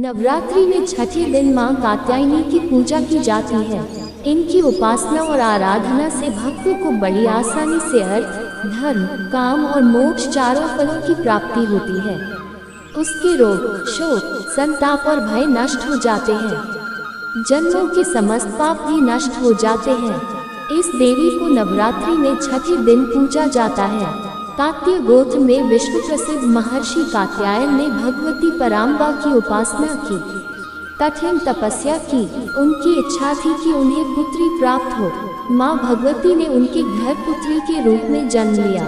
नवरात्रि में छठे दिन मां कात्यायनी की पूजा की जाती है। इनकी उपासना और आराधना से भक्तों को बड़ी आसानी से अर्थ, धर्म, काम और मोक्ष चारों फलों की प्राप्ति होती है। उसके रोग, शोक, संताप और भय नष्ट हो जाते हैं। जन्मों के समस्त पाप भी नष्ट हो जाते हैं। इस देवी को नवरात्रि में छठे दिन पूजा जाता है। कात्य गोत्र में विश्व प्रसिद्ध महर्षि कात्यायन ने भगवती पराम्बा की उपासना की, कठिन तपस्या की। उनकी इच्छा थी कि उन्हें पुत्री प्राप्त हो। माँ भगवती ने उनके घर पुत्री के रूप में जन्म लिया,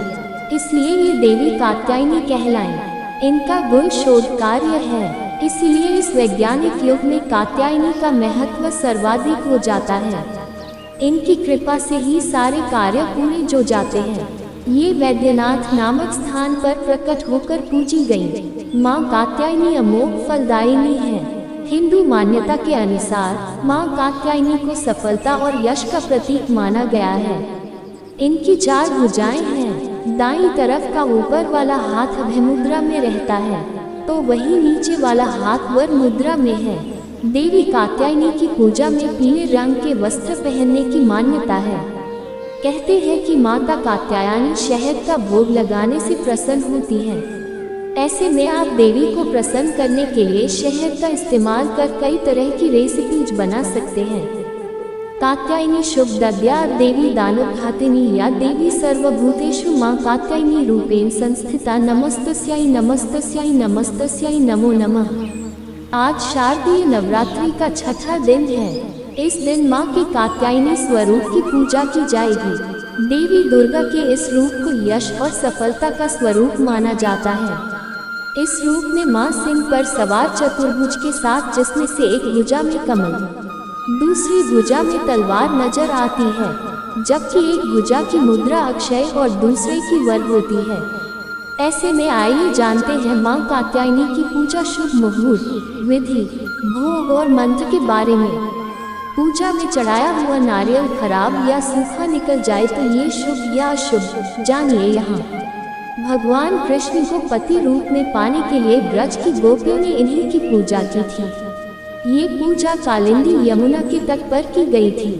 इसलिए ये देवी कात्यायनी कहलाएं। इनका गुण शोध कार्य है, इसलिए इस वैज्ञानिक युग में कात्यायनी का महत्व सर्वाधिक हो जाता है। इनकी कृपा से ही सारे कार्य पूरे हो जाते हैं। ये वैद्यनाथ नामक स्थान पर प्रकट होकर पूजी गई। माँ कात्यायनी अमोघ फलदायिनी है। हिंदू मान्यता के अनुसार माँ कात्यायनी को सफलता और यश का प्रतीक माना गया है। इनकी 4 भुजाएं हैं। दाईं तरफ का ऊपर वाला हाथ अभय मुद्रा में रहता है, तो वही नीचे वाला हाथ वर मुद्रा में है। देवी कात्यायनी की पूजा में पीले रंग के वस्त्र पहनने की मान्यता है। कहते हैं कि माता कात्यायनी शहद का भोग लगाने से प्रसन्न होती है। ऐसे में आप देवी को प्रसन्न करने के लिए शहद का इस्तेमाल कर कई तरह की रेसिपीज बना सकते हैं। कात्यायनी शुभ दद्या देवी दानवघातिनी या देवी सर्वभूतेषु मां कात्यायनी रूपेण संस्थिता नमस्तस्यै नमस्तस्यै नमस्तस्यै नमो नमः। आज शारदीय नवरात्रि का छठा दिन है। इस दिन मां के कात्यायनी स्वरूप की पूजा की जाएगी। देवी दुर्गा के इस रूप को यश और सफलता का स्वरूप माना जाता है। इस रूप में मां सिंह पर सवार चतुर्भुज के साथ, जिसमें से एक भुजा में कमल, दूसरी भुजा में तलवार नजर आती है, जबकि एक भुजा की मुद्रा अक्षय और दूसरे की वर होती है। ऐसे में आइए जानते हैं मां कात्यायनी की पूजा शुभ मुहूर्त, विधि, भोग और मंत्र के बारे में। पूजा में चढ़ाया हुआ नारियल खराब या सूखा निकल जाए तो ये शुभ या अशुभ, जानिए यहाँ। भगवान कृष्ण को पति रूप में पाने के लिए ब्रज की गोपियों ने इन्हीं की पूजा की थी। ये पूजा कालिंदी यमुना के तट पर की गई थी,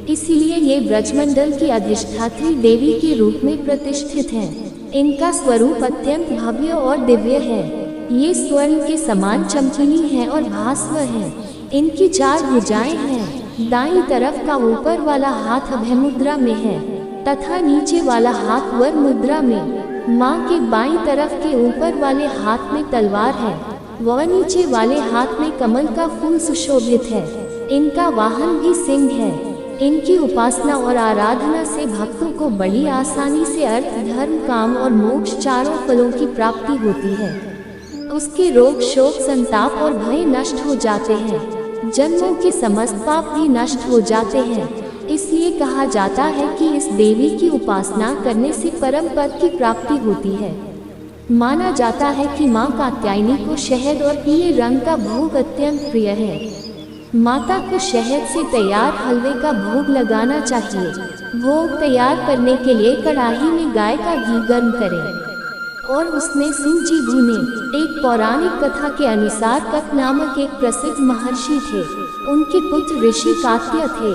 इसीलिए ये ब्रजमंडल की अधिष्ठात्री देवी के रूप में प्रतिष्ठित है। इनका स्वरूप अत्यंत भव्य और दिव्य है। ये स्वर्ण के समान चमकीली है और भास्वर है। इनकी 4 भुजाएं हैं। दाईं तरफ का ऊपर वाला हाथ अभय मुद्रा में है तथा नीचे वाला हाथ वर मुद्रा में। मां के बाईं तरफ के ऊपर वाले हाथ में तलवार है व नीचे वाले हाथ में कमल का फूल सुशोभित है। इनका वाहन भी सिंह है। इनकी उपासना और आराधना से भक्तों को बड़ी आसानी से अर्थ, धर्म, काम और मोक्ष चारों फलों की प्राप्ति होती है। उसके रोग, शोक, संताप और भय नष्ट हो जाते हैं। जन्मों के समस्त पाप भी नष्ट हो जाते हैं। इसलिए कहा जाता है कि इस देवी की उपासना करने से परम पद की प्राप्ति होती है। माना जाता है कि मां कात्यायनी को शहद और पीले रंग का भोग अत्यंत प्रिय है। माता को शहद से तैयार हलवे का भोग लगाना चाहिए। भोग तैयार करने के लिए कढ़ाई में गाय का घी गर्म करें और उसमें सूजी भूनें। एक पौराणिक कथा के अनुसार कक नामक एक प्रसिद्ध महर्षि थे। उनके पुत्र ऋषि कात्य थे।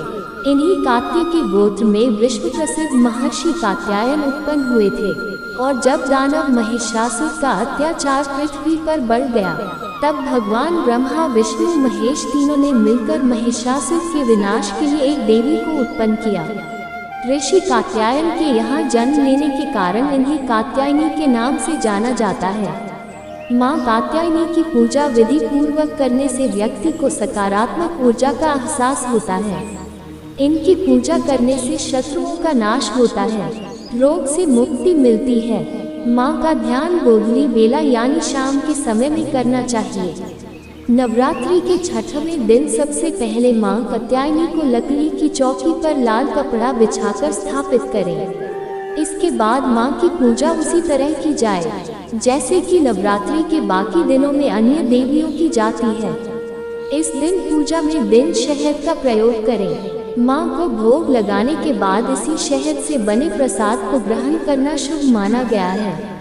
इन्हीं कात्य के गोत्र में विश्व प्रसिद्ध महर्षि कात्यायन उत्पन्न हुए थे। और जब दानव महिषासुर का अत्याचार पृथ्वी पर बढ़ गया, तब भगवान ब्रह्मा, विष्णु, महेश तीनों ने मिलकर महिषासुर के विनाश के लिए एक देवी को उत्पन्न किया। ऋषि कात्यायन के यहाँ जन्म लेने के कारण इन्हें कात्यायनी के नाम से जाना जाता है। माँ कात्यायनी की पूजा विधि पूर्वक करने से व्यक्ति को सकारात्मक ऊर्जा का एहसास होता है। इनकी पूजा करने से शत्रुओं का नाश होता है, रोग से मुक्ति मिलती है। माँ का ध्यान गोधूली बेला यानी शाम के समय में करना चाहिए। नवरात्रि के छठवें दिन सबसे पहले मां कात्यायनी को लकड़ी की चौकी पर लाल कपड़ा बिछाकर स्थापित करें। इसके बाद मां की पूजा उसी तरह की जाए जैसे कि नवरात्रि के बाकी दिनों में अन्य देवियों की जाती है। इस दिन पूजा में दिन शहद का प्रयोग करें। मां को भोग लगाने के बाद इसी शहद से बने प्रसाद को ग्रहण करना शुभ माना गया है।